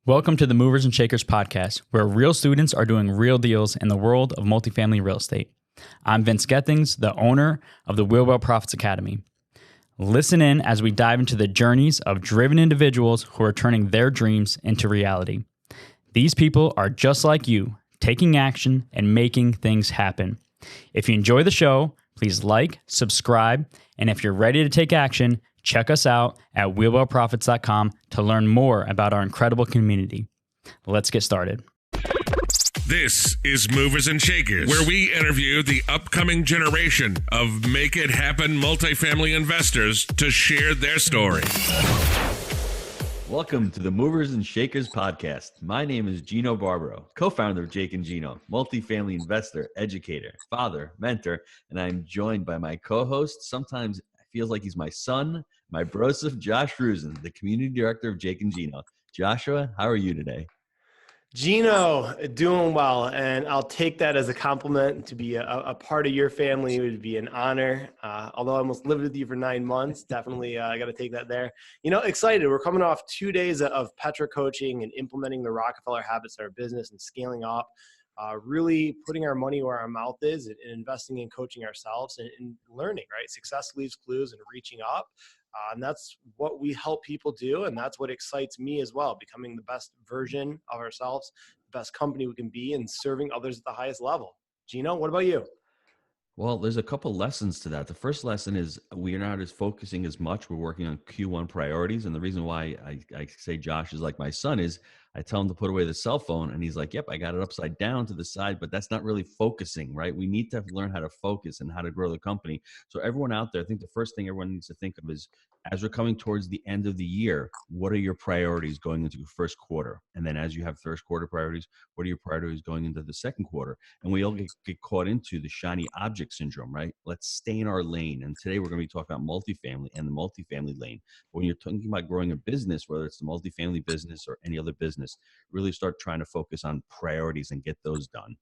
Welcome to the Movers and Shakers podcast, where real students are doing real deals in the world of multifamily real estate. I'm Vince Gethings, the owner of the Wheelwell Profits Academy. Listen in as we dive into the journeys of driven individuals who are turning their dreams into reality. These people are just like you, taking action and making things happen. If you enjoy the show, please like, subscribe, and if you're ready to take action, check us out at wheelwellprofits.com to learn more about our incredible community. Let's get started. This is Movers and Shakers, where we interview the upcoming generation of Make It Happen multifamily investors to share their story. Welcome to the Movers and Shakers podcast. My name is Gino Barbaro, co-founder of Jake and Gino, multifamily investor, educator, father, mentor, and I'm joined by my co-host. Sometimes it feels like he's my son, my brosif, Josh Rusin, the community director of Jake and Gino. Joshua, how are you today? Gino, doing well, and I'll take that as a compliment. To be a part of your family would be an honor. Although I almost lived with you for 9 months, definitely I got to take that there. You know, excited. We're coming off 2 days of Petra coaching and implementing the Rockefeller habits in our business and scaling up. Really putting our money where our mouth is and investing in coaching ourselves and learning, right? Success leaves clues and reaching up. And that's what we help people do. And that's what excites me as well, becoming the best version of ourselves, the best company we can be, and serving others at the highest level. Gino, what about you? Well, there's a couple lessons to that. The first lesson is we are not as focusing as much. We're working on Q1 priorities. And the reason why I say Josh is like my son is I tell him to put away the cell phone and he's like, yep, I got it upside down to the side, but that's not really focusing, right? We need to learn how to focus and how to grow the company. So everyone out there, I think the first thing everyone needs to think of is as we're coming towards the end of the year, what are your priorities going into your first quarter? And then as you have first quarter priorities, what are your priorities going into the second quarter? And we all get caught into the shiny object syndrome, right? Let's stay in our lane. And today we're going to be talking about multifamily and the multifamily lane. But when you're talking about growing a business, whether it's the multifamily business or any other business, really start trying to focus on priorities and get those done.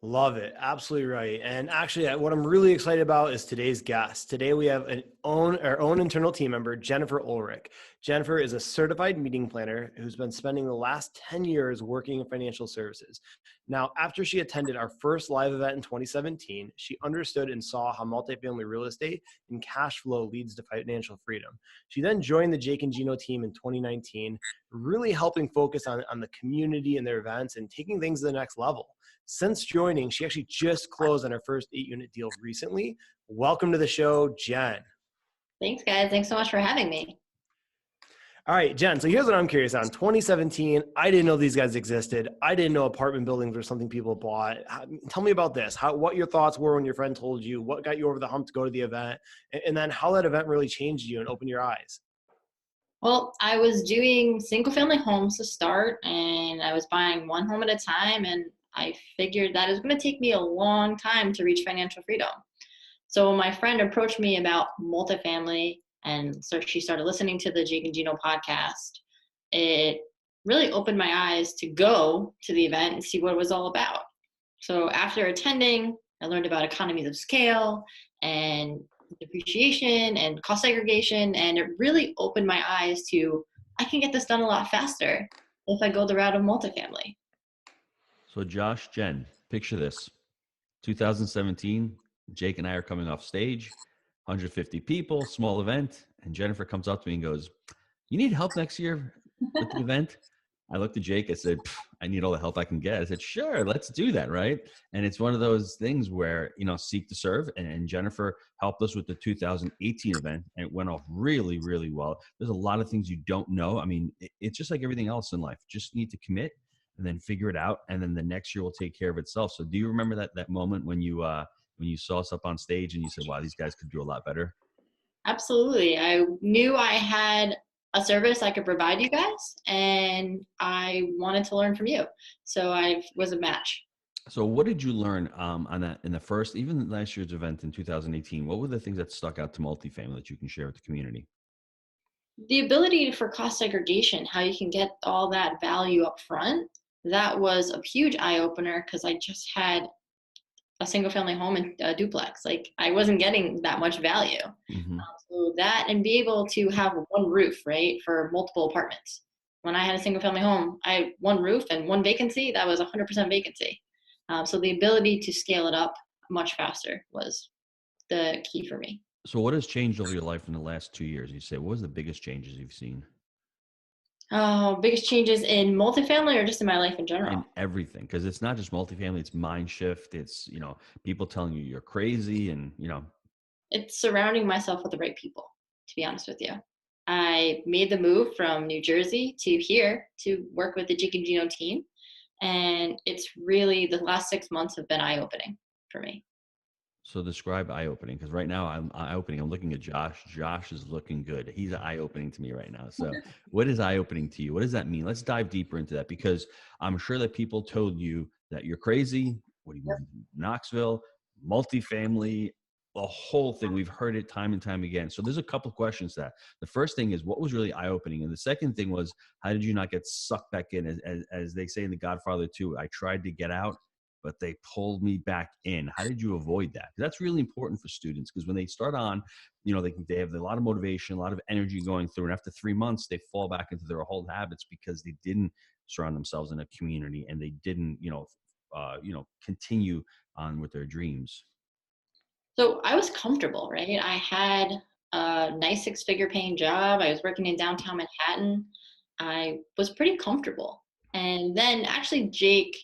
Love it. Absolutely right. And actually, what I'm really excited about is today's guest. Today, we have our own internal team member, Jennifer Ullrich. Jennifer is a certified meeting planner who's been spending the last 10 years working in financial services. Now, after she attended our first live event in 2017, she understood and saw how multifamily real estate and cash flow leads to financial freedom. She then joined the Jake and Gino team in 2019, really helping focus on the community and their events and taking things to the next level. Since joining, she actually just closed on her first 8-unit deal recently. Welcome to the show, Jen. Thanks, guys. Thanks so much for having me. All right, Jen, so here's what I'm curious on. 2017, I didn't know these guys existed. I didn't know apartment buildings were something people bought. Tell me about this. What your thoughts were when your friend told you, what got you over the hump to go to the event, and then how that event really changed you and opened your eyes. Well, I was doing single-family homes to start, and I was buying one home at a time, and I figured that it was going to take me a long time to reach financial freedom. So when my friend approached me about multifamily, and so she started listening to the Jake and Gino podcast, it really opened my eyes to go to the event and see what it was all about. So after attending, I learned about economies of scale and depreciation and cost segregation, and it really opened my eyes to I can get this done a lot faster if I go the route of multifamily. So Josh, Jen, picture this. 2017, Jake and I are coming off stage, 150 people, small event, and Jennifer comes up to me and goes, you need help next year with the event? I looked at Jake, I said, I need all the help I can get. I said, sure, let's do that, right? And it's one of those things where, seek to serve. And Jennifer helped us with the 2018 event, and it went off really, really well. There's a lot of things you don't know. I mean, it's just like everything else in life. Just need to commit and then figure it out. And then the next year will take care of itself. So do you remember that moment when you saw us up on stage and you said, wow, these guys could do a lot better? Absolutely. I knew I had a service I could provide you guys, and I wanted to learn from you. So I was a match. So what did you learn on that in the first, even last year's event in 2018? What were the things that stuck out to multifamily that you can share with the community? The ability for cost segregation, how you can get all that value up front, that was a huge eye-opener because I just had a single family home and a duplex. Like I wasn't getting that much value. Mm-hmm. So that and be able to have one roof, right, for multiple apartments. when I had a single family home, I had one roof and one vacancy. That was 100% vacancy. So the ability to scale it up much faster was the key for me. So what has changed over your life in the last 2 years? You say, what was the biggest changes you've seen? Oh, biggest changes in multifamily or just in my life in general? In everything, because it's not just multifamily, it's mind shift. It's, people telling you you're crazy and, It's surrounding myself with the right people, to be honest with you. I made the move from New Jersey to here to work with the Jake and Gino team. And it's really, the last 6 months have been eye-opening for me. So describe eye-opening, because right now I'm eye-opening. I'm looking at Josh. Josh is looking good. He's eye-opening to me right now. So what is eye-opening to you? What does that mean? Let's dive deeper into that, because I'm sure that people told you that you're crazy. What do you mean? Knoxville, multifamily, the whole thing. We've heard it time and time again. So there's a couple of questions to that. The first thing is, what was really eye-opening? And the second thing was, how did you not get sucked back in? As they say in The Godfather 2, I tried to get out, but they pulled me back in. How did you avoid that? That's really important for students, because when they start on, they have a lot of motivation, a lot of energy going through, and after 3 months, they fall back into their old habits because they didn't surround themselves in a community and they didn't, continue on with their dreams. So I was comfortable, right? I had a nice 6-figure paying job. I was working in downtown Manhattan. I was pretty comfortable. And then actually Jake,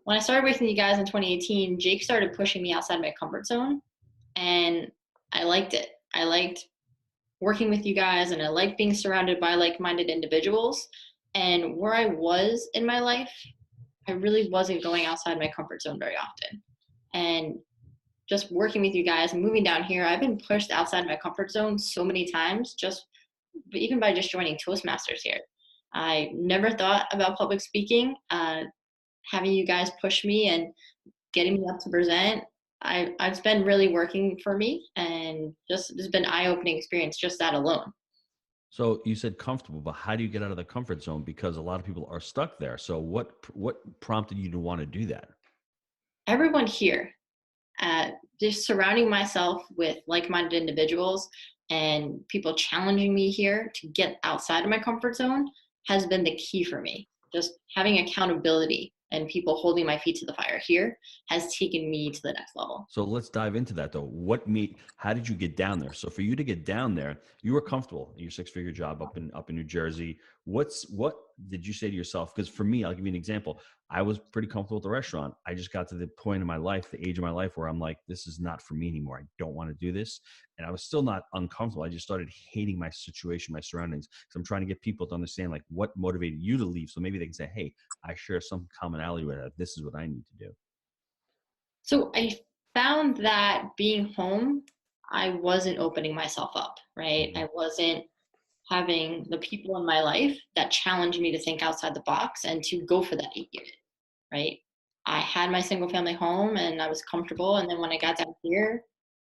when I started working with you guys in 2018, Jake started pushing me outside my comfort zone, and I liked it. I liked working with you guys, and I liked being surrounded by like-minded individuals. And where I was in my life, I really wasn't going outside my comfort zone very often. And just working with you guys and moving down here, I've been pushed outside my comfort zone so many times, even by just joining Toastmasters here. I never thought about public speaking. Having you guys push me and getting me up to present, it's been really working for me, and it's been an eye-opening experience, just that alone. So you said comfortable, but how do you get out of the comfort zone? Because a lot of people are stuck there. So what prompted you to want to do that? Everyone here, just surrounding myself with like-minded individuals and people challenging me here to get outside of my comfort zone has been the key for me. Just having accountability and people holding my feet to the fire here has taken me to the next level. So let's dive into that though. How did you get down there? So for you to get down there, you were comfortable in your 6-figure job up in New Jersey. What did you say to yourself? Because for me, I'll give you an example. I was pretty comfortable at the restaurant. I just got to the point in my life, the age of my life, where I'm like, this is not for me anymore. I don't want to do this. And I was still not uncomfortable. I just started hating my situation, my surroundings. So I'm trying to get people to understand like what motivated you to leave. So maybe they can say, hey, I share some commonality with that. This is what I need to do. So I found that being home, I wasn't opening myself up, right? I wasn't having the people in my life that challenged me to think outside the box and to go for that 8 unit, right? I had my single family home and I was comfortable. And then when I got down here,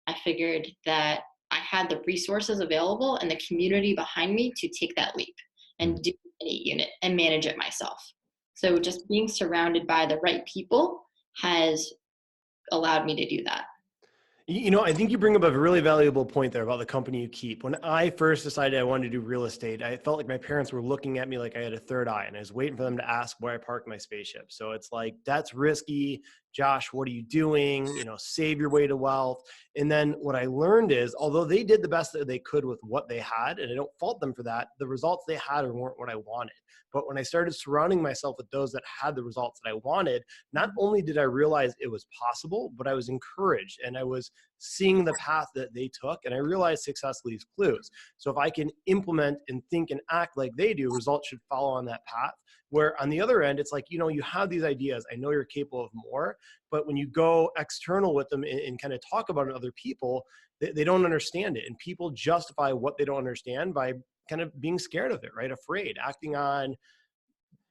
I figured that I had the resources available and the community behind me to take that leap and do an 8 unit and manage it myself. So just being surrounded by the right people has allowed me to do that. I think you bring up a really valuable point there about the company you keep. When I first decided I wanted to do real estate, I felt like my parents were looking at me like I had a third eye, and I was waiting for them to ask where I parked my spaceship. So it's like, that's risky. Josh, what are you doing? Save your way to wealth. And then what I learned is, although they did the best that they could with what they had, and I don't fault them for that, the results they had weren't what I wanted. But when I started surrounding myself with those that had the results that I wanted, not only did I realize it was possible, but I was encouraged and I was seeing the path that they took. And I realized success leaves clues. So if I can implement and think and act like they do, results should follow on that path. Where on the other end, it's like, you have these ideas. I know you're capable of more, but when you go external with them and kind of talk about it to other people, they don't understand it. And people justify what they don't understand by kind of being scared of it, right? Afraid, acting on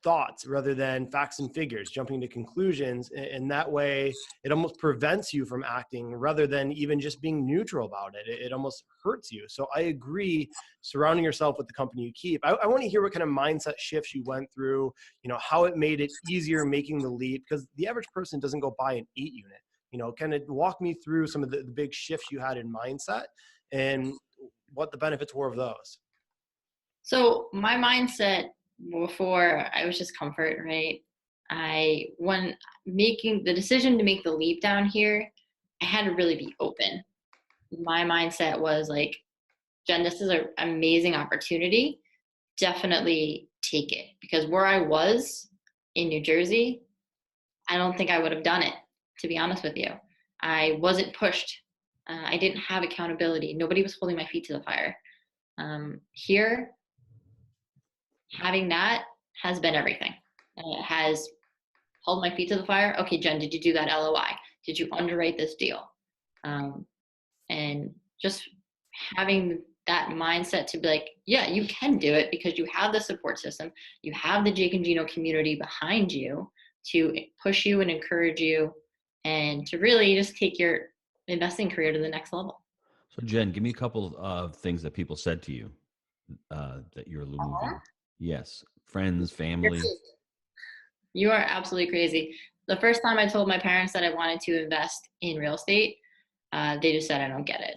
thoughts rather than facts and figures, jumping to conclusions. And that way it almost prevents you from acting rather than even just being neutral about it. It almost hurts you. So I agree, surrounding yourself with the company you keep. I want to hear what kind of mindset shifts you went through, how it made it easier making the leap, because the average person doesn't go buy an 8 unit. Kind of walk me through some of the big shifts you had in mindset and what the benefits were of those. So my mindset before I was just comfort, right? When making the decision to make the leap down here, I had to really be open. My mindset was like, Jen, this is an amazing opportunity. Definitely take it, because where I was in New Jersey, I don't think I would have done it, to be honest with you. I wasn't pushed. I didn't have accountability. Nobody was holding my feet to the fire. Here, having that has been everything. It has held my feet to the fire. Okay, Jen, did you do that LOI? Did you underwrite this deal? And just having that mindset to be like, yeah, you can do it, because you have the support system. You have the Jake and Gino community behind you to push you and encourage you, and to really just take your investing career to the next level. So Jen, give me a couple of things that people said to you that you're moving. Yes. Friends, family. You are absolutely crazy. The first time I told my parents that I wanted to invest in real estate, they just said, I don't get it.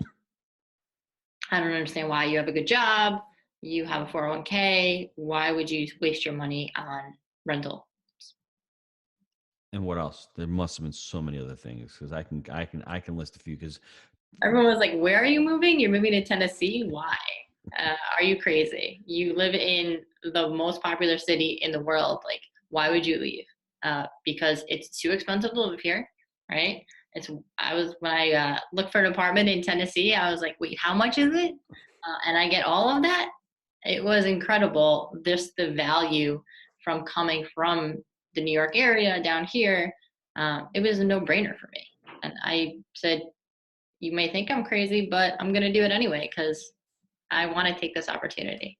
I don't understand why. You have a good job. You have a 401k. Why would you waste your money on rental? And what else? There must have been so many other things, because I can list a few. Because everyone was like, where are you moving? You're moving to Tennessee? Why? Are you crazy? You live in the most popular city in the world. Like, why would you leave? Because it's too expensive to live here, right? When I looked for an apartment in Tennessee, I was like, wait, how much is it? And I get all of that. It was incredible. Just the value from coming from the New York area down here. It was a no-brainer for me. And I said, you may think I'm crazy, but I'm going to do it anyway, because I want to take this opportunity.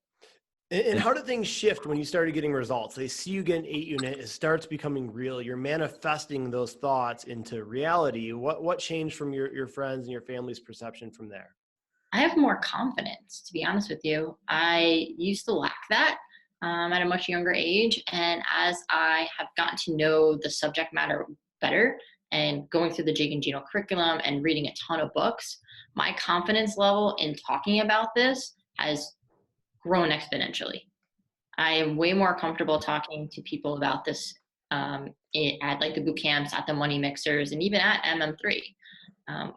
And how did things shift when you started getting results? They see you get an 8-unit, it starts becoming real. You're manifesting those thoughts into reality. What changed from your friends and your family's perception from there? I have more confidence, to be honest with you. I used to lack that at a much younger age. And as I have gotten to know the subject matter better and going through the Jake and Gino curriculum and reading a ton of books, my confidence level in talking about this has grown exponentially. I am way more comfortable talking to people about this at like the boot camps, at the money mixers, and even at MM3.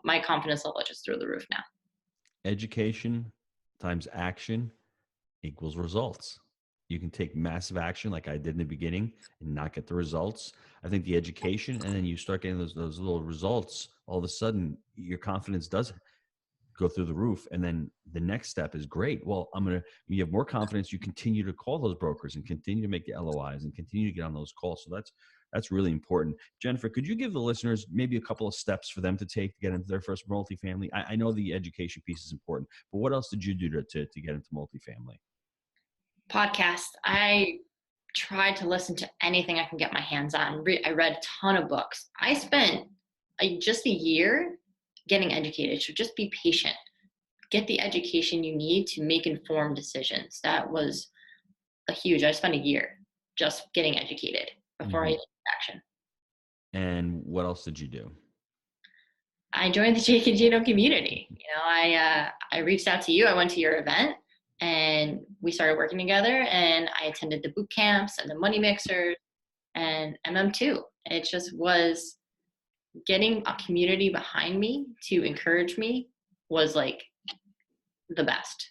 My confidence level is just through the roof now. Education times action equals results. You can take massive action like I did in the beginning and not get the results. I think the education, and then you start getting those little results, all of a sudden your confidence does go through the roof. And then the next step is great. Well, you have more confidence. You continue to call those brokers and continue to make the LOIs and continue to get on those calls. So that's really important. Jennifer, could you give the listeners maybe a couple of steps for them to take to get into their first multifamily? I know the education piece is important, but what else did you do to get into multifamily? Podcast. I tried to listen to anything I can get my hands on. I read a ton of books. I spent just a year getting educated. So just be patient. Get the education you need to make informed decisions. That was I spent a year just getting educated before I took action. And what else did you do? I joined the Jake and Gino community. I reached out to you. I went to your event and we started working together, and I attended the boot camps and the money mixers and MM2. It just was getting a community behind me to encourage me was like the best.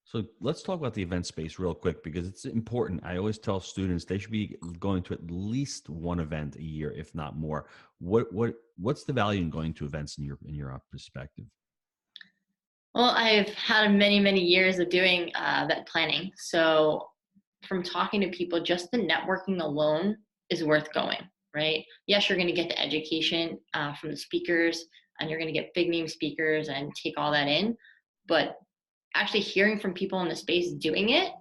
So let's talk about the event space real quick, because it's important. I always tell students they should be going to at least one event a year, if not more. What's the value in going to events in your perspective? Well, I've had many, many years of doing event planning. So from talking to people, just the networking alone is worth going, right? Yes, you're going to get the education from the speakers, and you're going to get big name speakers and take all that in. But actually hearing from people in the space doing it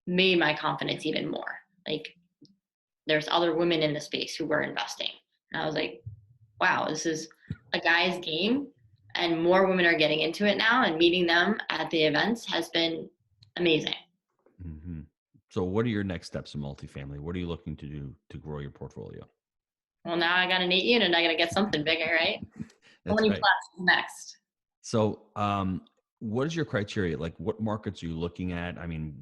made my confidence even more. Like, there's other women in the space who were investing. And I was like, wow, this is a guy's game. And more women are getting into it now, and meeting them at the events has been amazing. Mm-hmm. So what are your next steps in multifamily? What are you looking to do to grow your portfolio? Well, now I got an 8-unit, I got to get something bigger, right? That's 20 right. plus is next. So what is your criteria? Like, what markets are you looking at? I mean,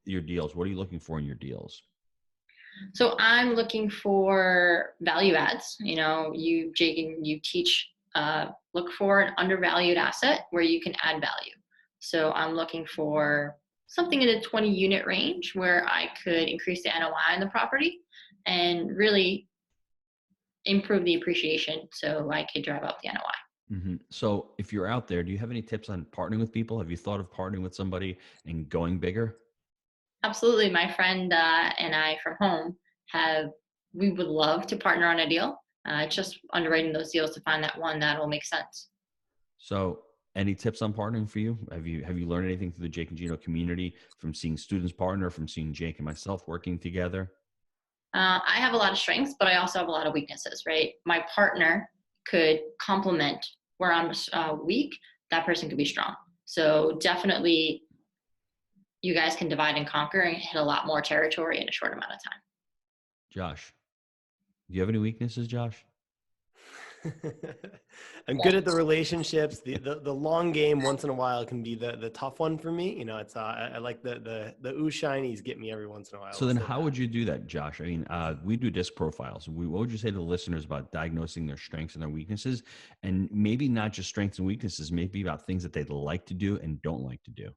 your deals? What are you looking for in your deals? So I'm looking for value adds. You know, Jake, and you teach, look for an undervalued asset where you can add value. So I'm looking for something in the 20 unit range where I could increase the NOI on the property and really improve the appreciation so I could drive up the NOI. Mm-hmm. So if you're out there, do you have any tips on partnering with people? Have you thought of partnering with somebody and going bigger? Absolutely. My friend and I from home we would love to partner on a deal. Just underwriting those deals to find that one that'll make sense. So any tips on partnering for you? Have you learned anything through the Jake and Gino community from seeing students partner, from seeing Jake and myself working together? I have a lot of strengths, but I also have a lot of weaknesses, right? My partner could complement where I'm weak. That person could be strong. So definitely you guys can divide and conquer and hit a lot more territory in a short amount of time. Josh, do you have any weaknesses, Josh? I'm good at the relationships. The long game once in a while can be the tough one for me. You know, it's I like the ooh shinies get me every once in a while. So then how would you do that, Josh? I mean, we do disc profiles. What would you say to the listeners about diagnosing their strengths and their weaknesses? And maybe not just strengths and weaknesses, maybe about things that they'd like to do and don't like to do.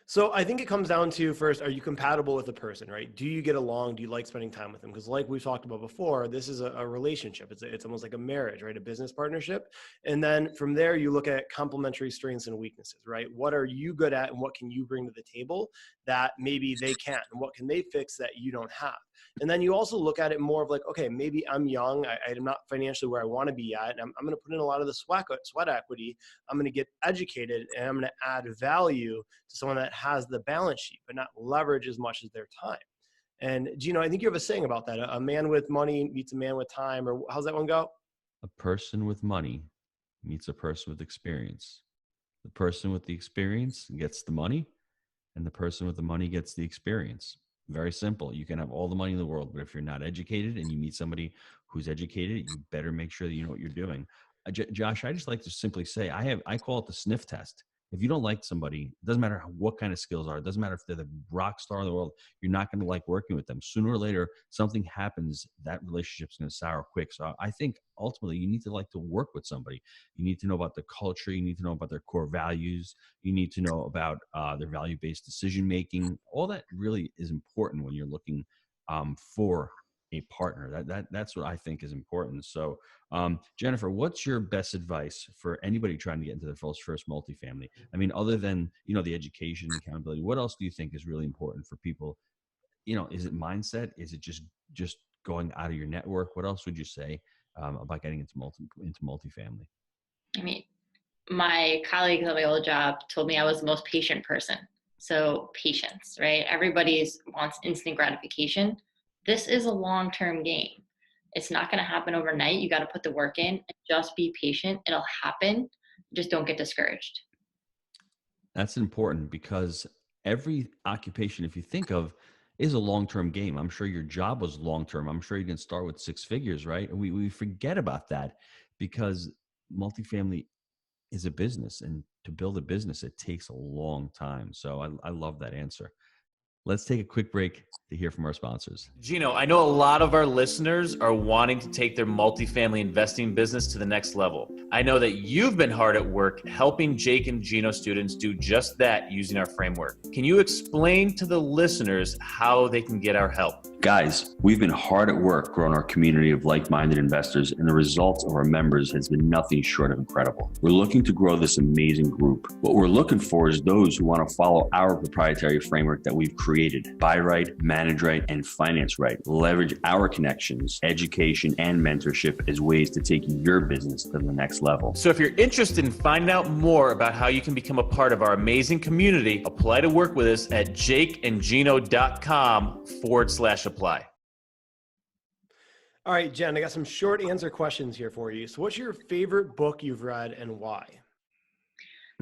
So I think it comes down to, first, are you compatible with the person, right? Do you get along? Do you like spending time with them? Because like we've talked about before, this is a relationship. It's almost like a marriage, right? A business partnership. And then from there, you look at complementary strengths and weaknesses, right? What are you good at and what can you bring to the table that maybe they can't? And what can they fix that you don't have? And then you also look at it more of like, okay, maybe I'm young. I'm not financially where I want to be at. And I'm going to put in a lot of the sweat equity. I'm going to get educated and I'm going to add value to someone that has the balance sheet, but not leverage as much as their time. And Gino, I think you have a saying about that. A man with money meets a man with time, or how's that one go? A person with money meets a person with experience. The person with the experience gets the money, and the person with the money gets the experience. Very simple. You can have all the money in the world, but if you're not educated and you meet somebody who's educated, you better make sure that you know what you're doing. Josh, I just like to simply say, I call it the sniff test. If you don't like somebody, it doesn't matter what kind of skills are, it doesn't matter if they're the rock star in the world, you're not going to like working with them. Sooner or later, something happens, that relationship's going to sour quick. So I think ultimately you need to like to work with somebody. You need to know about the culture. You need to know about their core values. You need to know about their value-based decision-making. All that really is important when you're looking for a partner. That's what I think is important. So Jennifer, what's your best advice for anybody trying to get into their first multifamily? I mean, other than, the education and accountability, what else do you think is really important for people? Is it mindset? Is it just going out of your network? What else would you say about getting into multifamily? I mean, my colleagues at my old job told me I was the most patient person. So patience, right? Everybody wants instant gratification. This is a long-term game. It's not going to happen overnight. You got to put the work in and just be patient. It'll happen. Just don't get discouraged. That's important because every occupation, if you think of, is a long-term game. I'm sure your job was long-term. I'm sure you didn't start with 6 figures, right? And we forget about that because multifamily is a business, and to build a business, it takes a long time. So I love that answer. Let's take a quick break to hear from our sponsors. Gino, I know a lot of our listeners are wanting to take their multifamily investing business to the next level. I know that you've been hard at work helping Jake and Gino students do just that using our framework. Can you explain to the listeners how they can get our help? Guys, we've been hard at work growing our community of like-minded investors, and the results of our members has been nothing short of incredible. We're looking to grow this amazing group. What we're looking for is those who want to follow our proprietary framework that we've created. Buy right, manage right, and finance right. Leverage our connections, education, and mentorship as ways to take your business to the next level. So if you're interested in finding out more about how you can become a part of our amazing community, apply to work with us at jakeandgino.com/apply. All right, Jen, I got some short answer questions here for you. So what's your favorite book you've read and why?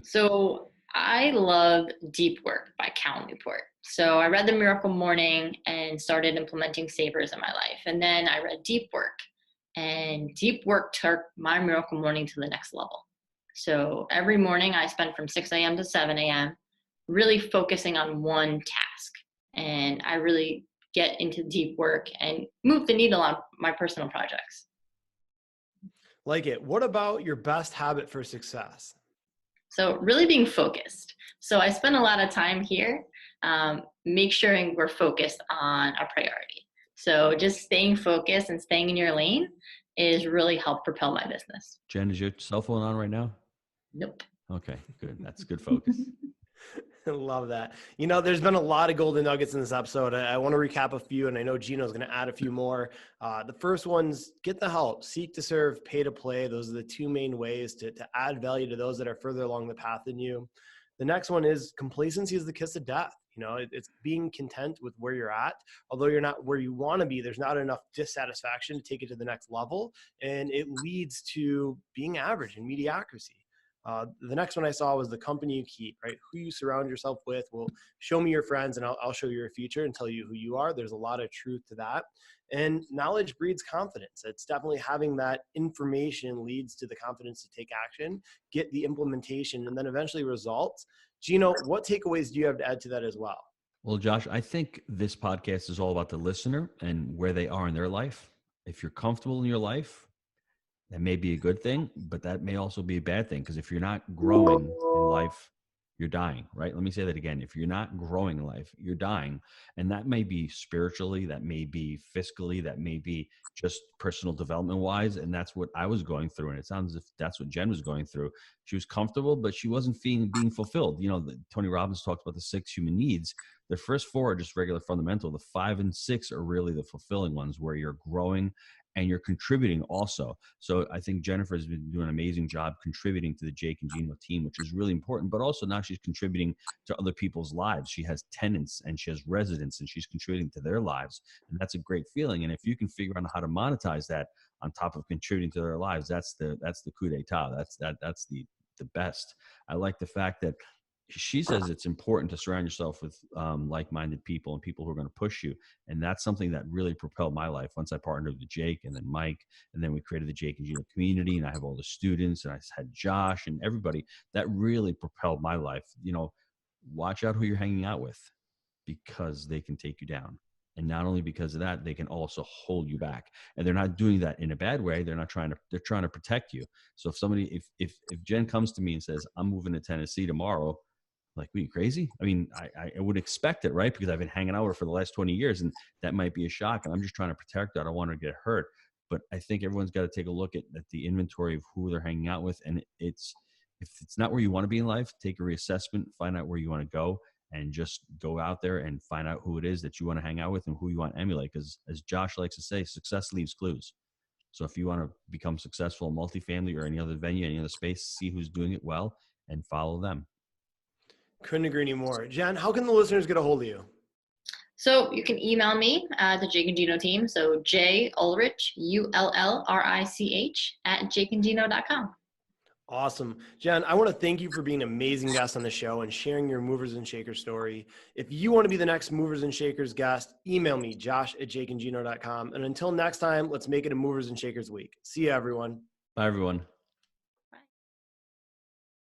So I love Deep Work by Cal Newport. So I read The Miracle Morning and started implementing savers in my life. And then I read Deep Work, and Deep Work took my Miracle Morning to the next level. So every morning I spend from 6 a.m. to 7 a.m. really focusing on one task. and I really get into deep work and move the needle on my personal projects. Like it. What about your best habit for success? So really being focused. So I spend a lot of time here, make sure we're focused on a priority. So just staying focused and staying in your lane is really helped propel my business. Jen, is your cell phone on right now? Nope. Okay, good. That's good focus. Love that. You know, there's been a lot of golden nuggets in this episode. I want to recap a few, and I know Gino's going to add a few more. The first one's get the help, seek to serve, pay to play. Those are the two main ways to add value to those that are further along the path than you. The next one is complacency is the kiss of death. You know, it's being content with where you're at. Although you're not where you want to be, there's not enough dissatisfaction to take it to the next level. And it leads to being average and mediocrity. The next one I saw was the company you keep, right? Who you surround yourself with will show me your friends, and I'll show you your future and tell you who you are. There's a lot of truth to that. And knowledge breeds confidence. It's definitely having that information leads to the confidence to take action, get the implementation, and then eventually results. Gino, what takeaways do you have to add to that as well? Well, Josh, I think this podcast is all about the listener and where they are in their life. If you're comfortable in your life, that may be a good thing, but that may also be a bad thing, because if you're not growing in life, you're dying, right? Let me say that again. If you're not growing in life, you're dying. And that may be spiritually, that may be fiscally, that may be just personal development wise. And that's what I was going through. And it sounds as if that's what Jen was going through. She was comfortable, but she wasn't being fulfilled. You know, Tony Robbins talks about the 6 human needs. The first 4 are just regular fundamental. The 5 and 6 are really the fulfilling ones, where you're growing and you're contributing also. So I think Jennifer has been doing an amazing job contributing to the Jake and Gino team, which is really important, but also now she's contributing to other people's lives. She has tenants and she has residents, and she's contributing to their lives. And that's a great feeling. And if you can figure out how to monetize that on top of contributing to their lives, that's the coup d'etat. That's the best. I like the fact that she says it's important to surround yourself with like-minded people and people who are going to push you. And that's something that really propelled my life. Once I partnered with Jake and then Mike, and then we created the Jake and Gino community, and I have all the students, and I had Josh and everybody, that really propelled my life. You know, watch out who you're hanging out with, because they can take you down. And not only because of that, they can also hold you back. And they're not doing that in a bad way. They're trying to protect you. So if somebody, if Jen comes to me and says, I'm moving to Tennessee tomorrow, like, are you crazy? I mean, I would expect it, right? Because I've been hanging out with her for the last 20 years, and that might be a shock. And I'm just trying to protect her. I don't want her to get hurt. But I think everyone's got to take a look at the inventory of who they're hanging out with. And if it's not where you want to be in life, take a reassessment, find out where you want to go, and just go out there and find out who it is that you want to hang out with and who you want to emulate. Because as Josh likes to say, success leaves clues. So if you want to become successful in multifamily or any other venue, any other space, see who's doing it well and follow them. Couldn't agree anymore. Jen, how can the listeners get a hold of you? So you can email me, the Jake and Gino team. So J Ullrich, ULLRICH @jakeandgino.com. Awesome. Jen, I want to thank you for being an amazing guest on the show and sharing your movers and shakers story. If you want to be the next movers and shakers guest, email me, josh@jakeandgino.com. And until next time, let's make it a movers and shakers week. See you, everyone. Bye, everyone.